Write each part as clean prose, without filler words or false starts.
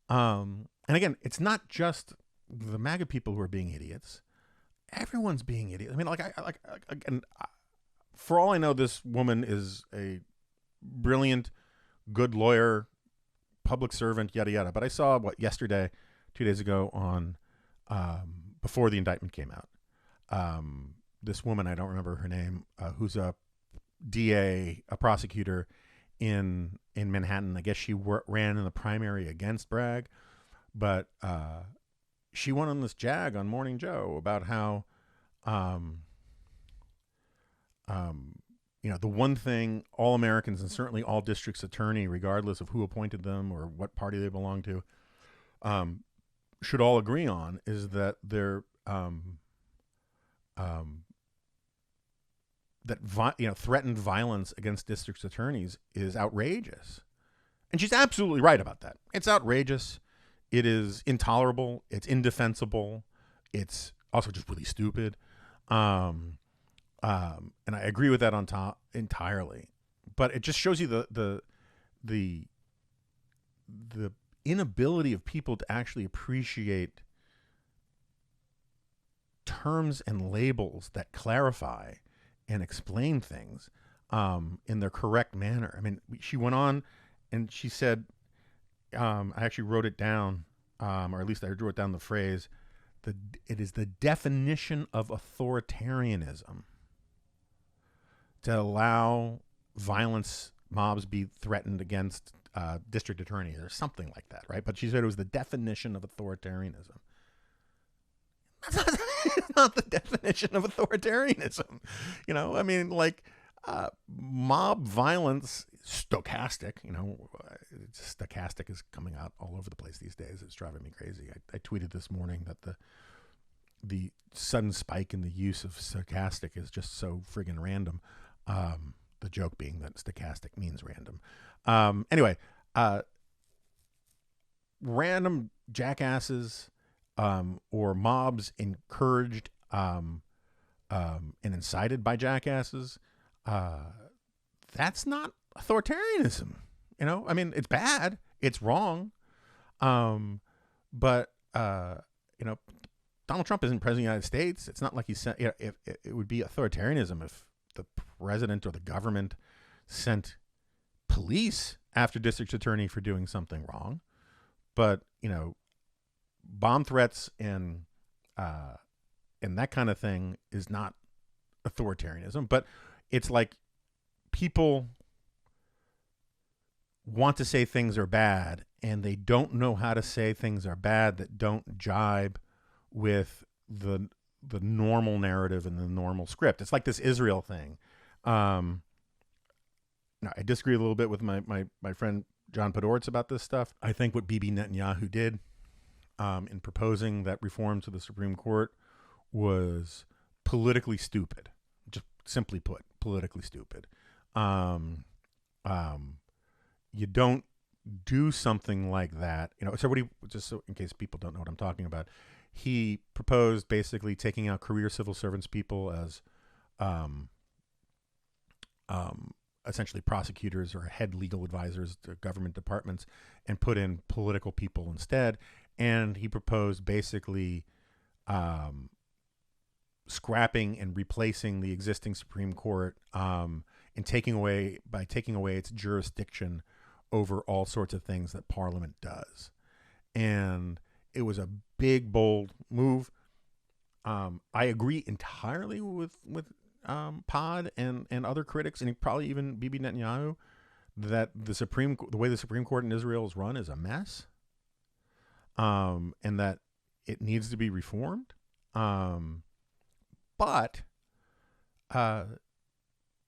And again, it's not just the MAGA people who are being idiots. Everyone's being idiots. I mean, again, for all I know, this woman is a brilliant, good lawyer, public servant, yada yada. But I saw yesterday, 2 days ago, on before the indictment came out. This woman, I don't remember her name, who's a DA, a prosecutor in Manhattan. I guess she ran in the primary against Bragg, but she went on this jag on Morning Joe about how, the one thing all Americans and certainly all districts attorney, regardless of who appointed them or what party they belong to, should all agree on is that they're threatened violence against district attorneys is outrageous. And she's absolutely right about that. It's outrageous. It is intolerable. It's indefensible. It's also just really stupid. And I agree with that on top entirely. But it just shows you the inability of people to actually appreciate terms and labels that clarify and explain things in their correct manner. I mean, she went on and she said, I actually wrote it down, or at least I wrote down the phrase, it is the definition of authoritarianism to allow violence mobs be threatened against district attorneys or something like that, right? But she said it was the definition of authoritarianism. It's not the definition of authoritarianism. I mean, mob violence, stochastic, stochastic is coming out all over the place these days. It's driving me crazy. I tweeted this morning that the sudden spike in the use of stochastic is just so friggin' random. The joke being that stochastic means random. Anyway, random jackasses or mobs encouraged and incited by jackasses, that's not authoritarianism. I mean, it's bad. It's wrong. But Donald Trump isn't president of the United States. It's not like he sent, if it would be authoritarianism if the president or the government sent police after district attorney for doing something wrong. But, bomb threats and that kind of thing is not authoritarianism. But it's like people want to say things are bad and they don't know how to say things are bad that don't jibe with the normal narrative and the normal script. It's like this Israel thing. Now, I disagree a little bit with my friend John Podhoretz about this stuff. I think what Bibi Netanyahu did in proposing that reform to the Supreme Court was politically stupid. Just simply put, politically stupid. You don't do something like that. Just so in case people don't know what I'm talking about, he proposed basically taking out career civil servants people as essentially prosecutors or head legal advisors to government departments and put in political people instead. And he proposed basically scrapping and replacing the existing Supreme Court and taking away its jurisdiction over all sorts of things that Parliament does. And it was a big, bold move. I agree entirely with Pod and other critics, and probably even Bibi Netanyahu, that the way the Supreme Court in Israel is run is a mess, and that it needs to be reformed. But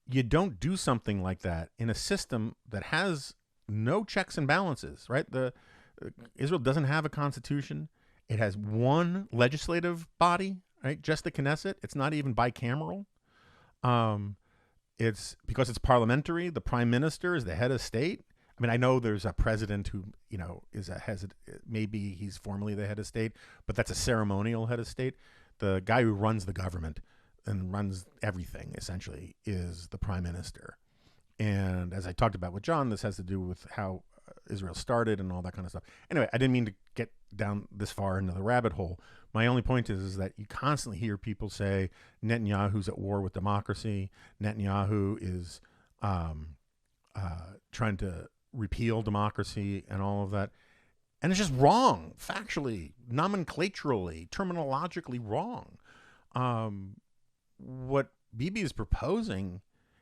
you don't do something like that in a system that has no checks and balances, right? Israel doesn't have a constitution. It has one legislative body, right? Just the Knesset. It's not even bicameral. It's because it's parliamentary. The prime minister is the head of state. I mean, I know there's a president who, maybe he's formally the head of state, but that's a ceremonial head of state. The guy who runs the government and runs everything essentially is the prime minister. And as I talked about with John, this has to do with how Israel started and all that kind of stuff. Anyway, I didn't mean to get down this far into the rabbit hole. My only point is that you constantly hear people say Netanyahu's at war with democracy. Netanyahu is trying to repeal democracy and all of that. And it's just wrong, factually, nomenclaturally, terminologically wrong. What Bibi is proposing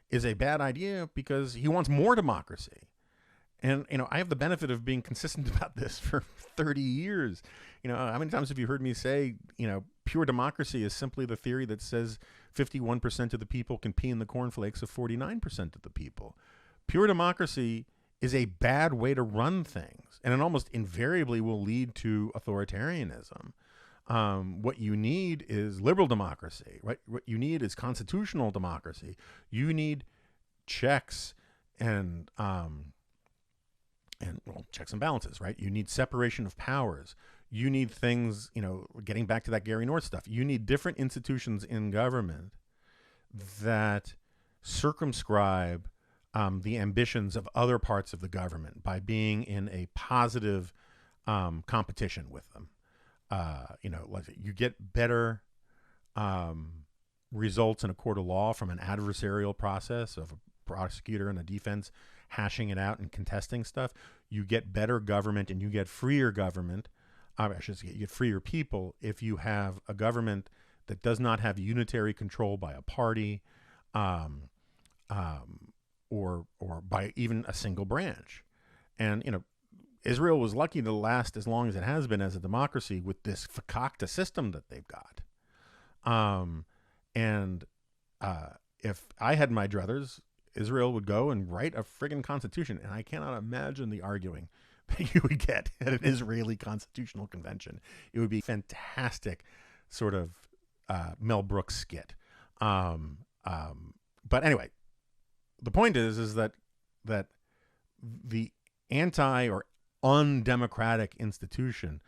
is a bad idea because he wants more democracy. And, I have the benefit of being consistent about this for 30 years. How many times have you heard me say, pure democracy is simply the theory that says 51% of the people can pee in the cornflakes of 49% of the people. Pure democracy is a bad way to run things, and it almost invariably will lead to authoritarianism. What you need is liberal democracy, right? What you need is constitutional democracy. You need checks and checks and balances, right? You need separation of powers. You need things, getting back to that Gary North stuff. You need different institutions in government that circumscribe the ambitions of other parts of the government by being in a positive competition with them. You get better results in a court of law from an adversarial process of a prosecutor and a defense hashing it out and contesting stuff. You get better government and you get freer government. You get freer people if you have a government that does not have unitary control by a party, or by even a single branch. And, Israel was lucky to last as long as it has been as a democracy with this fakakta system that they've got. If I had my druthers, Israel would go and write a friggin' constitution. And I cannot imagine the arguing that you would get at an Israeli constitutional convention. It would be fantastic sort of Mel Brooks skit. But anyway, the point is that the anti or undemocratic institution,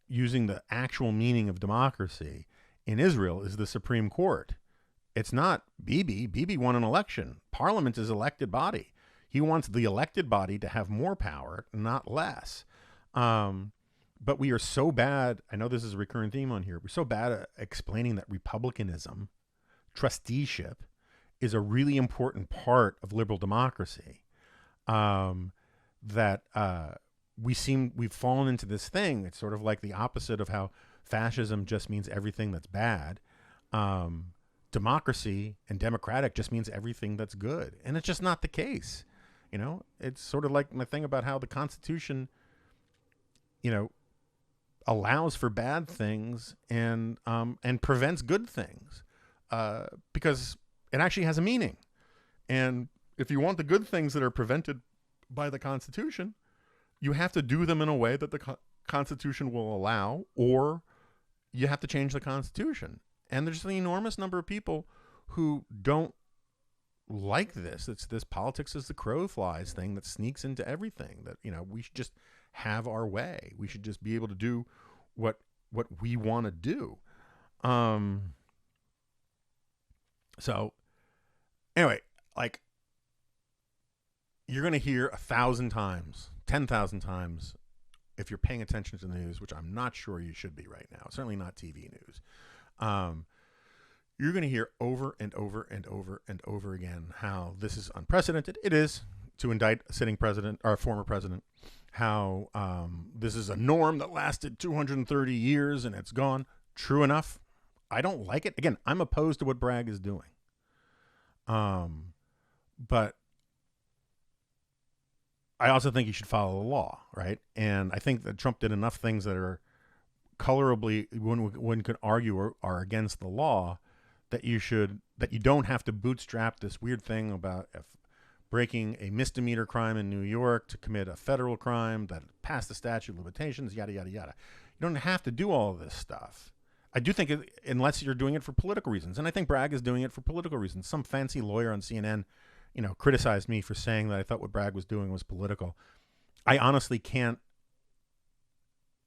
using the actual meaning of democracy in Israel, is the Supreme Court. It's not Bibi. Bibi won an election. Parliament is elected body. He wants the elected body to have more power, not less. But we are so bad. I know this is a recurring theme on here. We're so bad at explaining that republicanism, trusteeship, is a really important part of liberal democracy. That we've fallen into this thing. It's sort of like the opposite of how fascism just means everything that's bad. Democracy and democratic just means everything that's good. And it's just not the case. It's sort of like my thing about how the Constitution, allows for bad things and prevents good things, because it actually has a meaning. And if you want the good things that are prevented by the Constitution, you have to do them in a way that the Constitution will allow, or you have to change the Constitution. And there's an enormous number of people who don't like this. It's this politics is the crow flies thing that sneaks into everything, that, we should just have our way. We should just be able to do what we want to do. So anyway, you're going to hear 1,000 times, 10,000 times, if you're paying attention to the news, which I'm not sure you should be right now, certainly not TV news. You're going to hear over and over and over and over again how this is unprecedented. It is, to indict a sitting president or a former president, how this is a norm that lasted 230 years and it's gone. True enough. I don't like it. Again, I'm opposed to what Bragg is doing. But I also think he should follow the law, right? And I think that Trump did enough things that are colorably, one could argue, are against the law, that you don't have to bootstrap this weird thing about breaking a misdemeanor crime in New York to commit a federal crime that passed the statute of limitations, yada, yada, yada. You don't have to do all of this stuff. I do think unless you're doing it for political reasons, and I think Bragg is doing it for political reasons. Some fancy lawyer on CNN, criticized me for saying that I thought what Bragg was doing was political. I honestly can't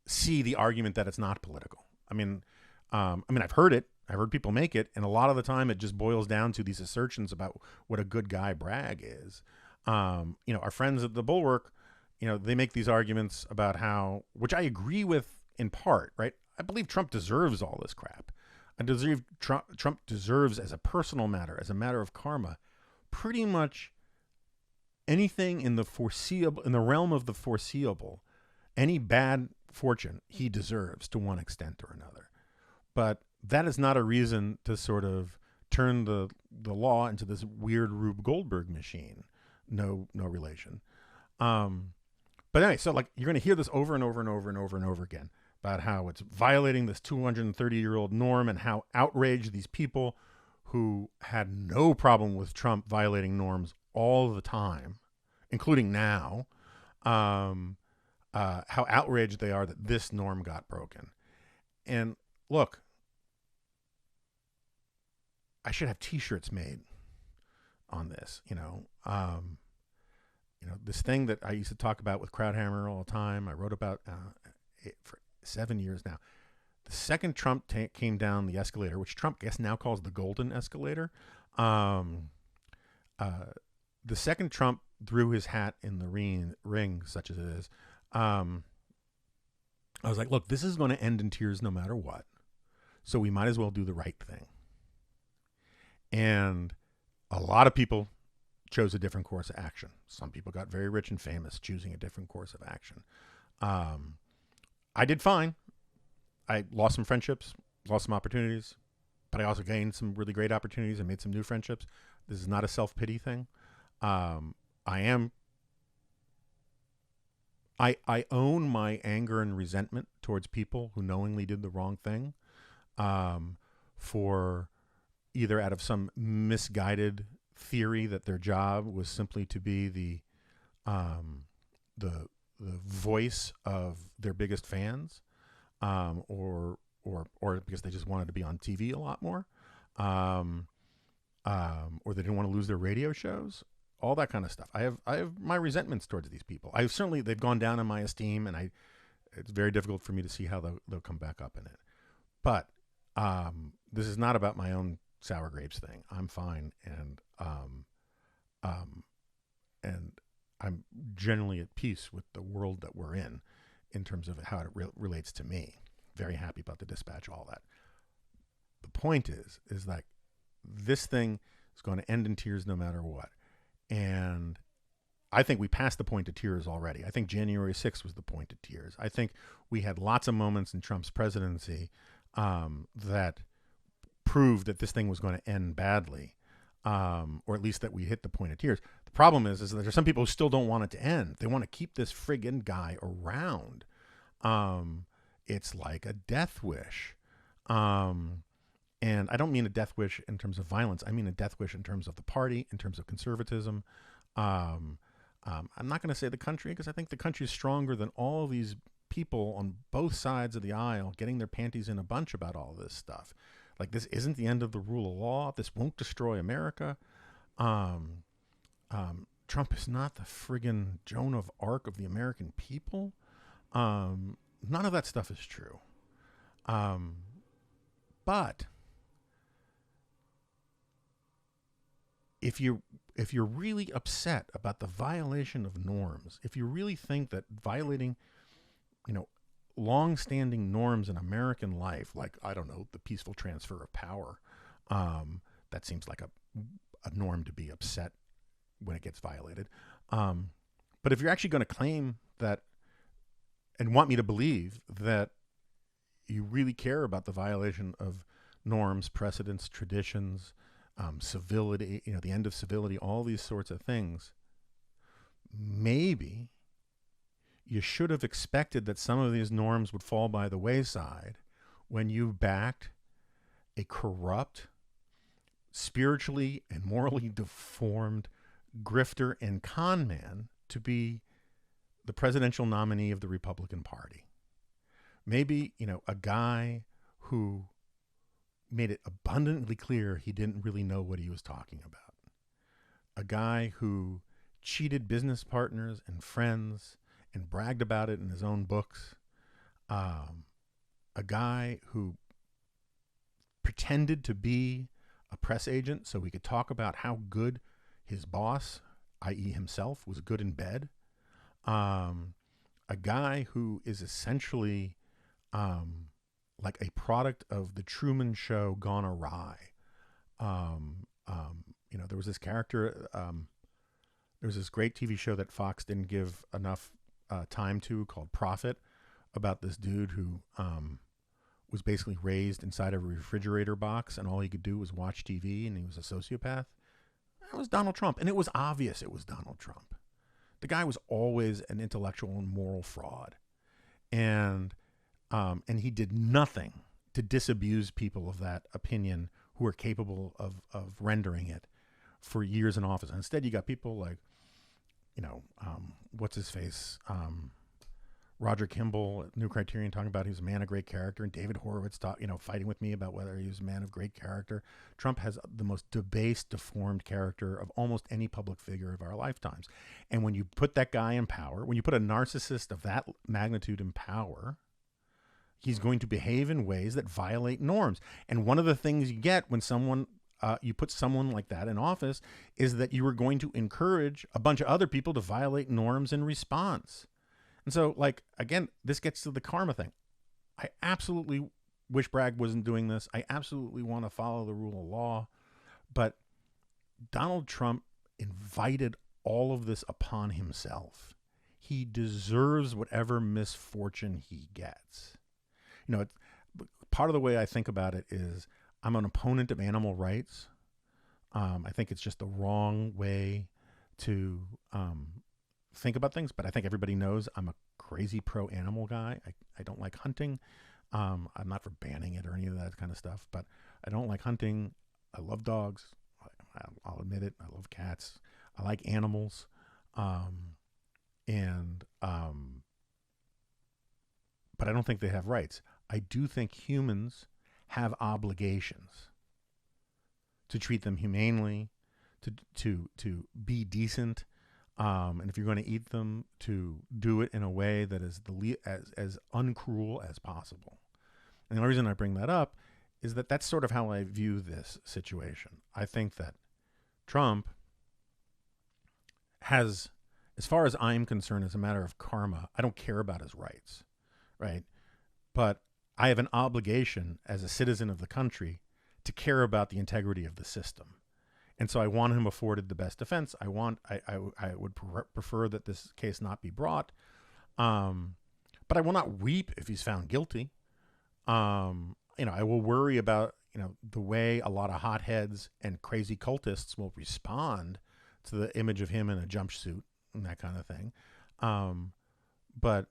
see the argument that it's not political. I've heard it. I've heard people make it, and a lot of the time it just boils down to these assertions about what a good guy Bragg is. Our friends at the Bulwark, they make these arguments about how, which I agree with in part, right? I believe Trump deserves all this crap. Trump deserves, as a personal matter, as a matter of karma, pretty much anything in the realm of the foreseeable, any bad fortune he deserves to one extent or another. But that is not a reason to sort of turn the law into this weird Rube Goldberg machine. No relation. But anyway, so like you're going to hear this over and over and over and over and over again about how it's violating this 230-year-old norm and how outraged these people who had no problem with Trump violating norms all the time, including now, how outraged they are that this norm got broken. And look, I should have T-shirts made on this, this thing that I used to talk about with Crowdhammer all the time. I wrote about it for 7 years now. The second Trump came down the escalator, which Trump, I guess, now calls the golden escalator. The second Trump threw his hat in the ring, such as it is, I was like, look, this is going to end in tears no matter what. So we might as well do the right thing. And a lot of people chose a different course of action. Some people got very rich and famous choosing a different course of action. I did fine. I lost some friendships, lost some opportunities, but I also gained some really great opportunities and made some new friendships. This is not a self-pity thing. I own my anger and resentment towards people who knowingly did the wrong thing, for either out of some misguided theory that their job was simply to be the voice of their biggest fans, or because they just wanted to be on TV a lot more, or they didn't want to lose their radio shows, all that kind of stuff. I have my resentments towards these people. They've gone down in my esteem, and it's very difficult for me to see how they'll come back up in it. But this is not about my own sour grapes thing. I'm fine, and I'm generally at peace with the world that we're in terms of how it relates to me. Very happy about the dispatch, all that. The point is like this thing is going to end in tears no matter what. And I think we passed the point of tears already. I think January 6th was the point of tears. I think we had lots of moments in Trump's presidency that proved that this thing was going to end badly, or at least that we hit the point of tears. The problem is that there's some people who still don't want it to end. They want to keep this friggin' guy around. It's like a death wish. And I don't mean a death wish in terms of violence. I mean a death wish in terms of the party, in terms of conservatism. I'm not going to say the country, because I think the country is stronger than all these people on both sides of the aisle getting their panties in a bunch about all this stuff. Like, this isn't the end of the rule of law. This won't destroy America. Trump is not the friggin' Joan of Arc of the American people. None of that stuff is true. But if you're really upset about the violation of norms, if you really think that violating, long-standing norms in American life, like, I don't know, the peaceful transfer of power, that seems like a norm to be upset when it gets violated. But if you're actually going to claim that and want me to believe that you really care about the violation of norms, precedents, traditions, civility, the end of civility, all these sorts of things, maybe you should have expected that some of these norms would fall by the wayside when you backed a corrupt, spiritually and morally deformed grifter and con man to be the presidential nominee of the Republican Party. Maybe, a guy who made it abundantly clear he didn't really know what he was talking about. A guy who cheated business partners and friends and bragged about it in his own books. A guy who pretended to be a press agent so he could talk about how good his boss, i.e. himself, was good in bed. A guy who is essentially like a product of the Truman Show gone awry. There was this character. There was this great TV show that Fox didn't give enough time to, called Prophet, about this dude who was basically raised inside of a refrigerator box, and all he could do was watch TV, and he was a sociopath. That was Donald Trump, and it was obvious it was Donald Trump. The guy was always an intellectual and moral fraud, and he did nothing to disabuse people of that opinion who are capable of rendering it for years in office. And instead, you got people like, what's his face? Roger Kimball, New Criterion, talking about he was a man of great character, and David Horowitz, fighting with me about whether he was a man of great character. Trump has the most debased, deformed character of almost any public figure of our lifetimes. And when you put that guy in power, when you put a narcissist of that magnitude in power, he's going to behave in ways that violate norms. And one of the things you get when you put someone like that in office is that you are going to encourage a bunch of other people to violate norms in response. And so, again, this gets to the karma thing. I absolutely wish Bragg wasn't doing this. I absolutely want to follow the rule of law. But Donald Trump invited all of this upon himself. He deserves whatever misfortune he gets. Part of the way I think about it is I'm an opponent of animal rights. I think it's just the wrong way to think about things, but I think everybody knows I'm a crazy pro-animal guy. I don't like hunting. I'm not for banning it or any of that kind of stuff, but I don't like hunting. I love dogs. I'll admit it. I love cats. I like animals. But I don't think they have rights. I do think humans have obligations to treat them humanely, to be decent, and if you're going to eat them, to do it in a way that is as uncruel as possible. And the only reason I bring that up is that that's sort of how I view this situation. I think that Trump has, as far as I'm concerned, as a matter of karma, I don't care about his rights, right? But I have an obligation as a citizen of the country to care about the integrity of the system. And so I want him afforded the best defense. I would prefer that this case not be brought. But I will not weep if he's found guilty. I will worry about, the way a lot of hotheads and crazy cultists will respond to the image of him in a jumpsuit and that kind of thing. But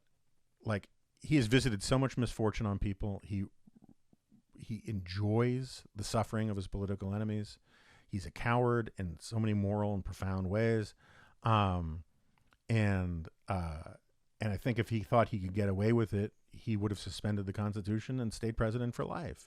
he has visited so much misfortune on people. He enjoys the suffering of his political enemies. He's a coward in so many moral and profound ways. And I think if he thought he could get away with it, he would have suspended the Constitution and stayed president for life.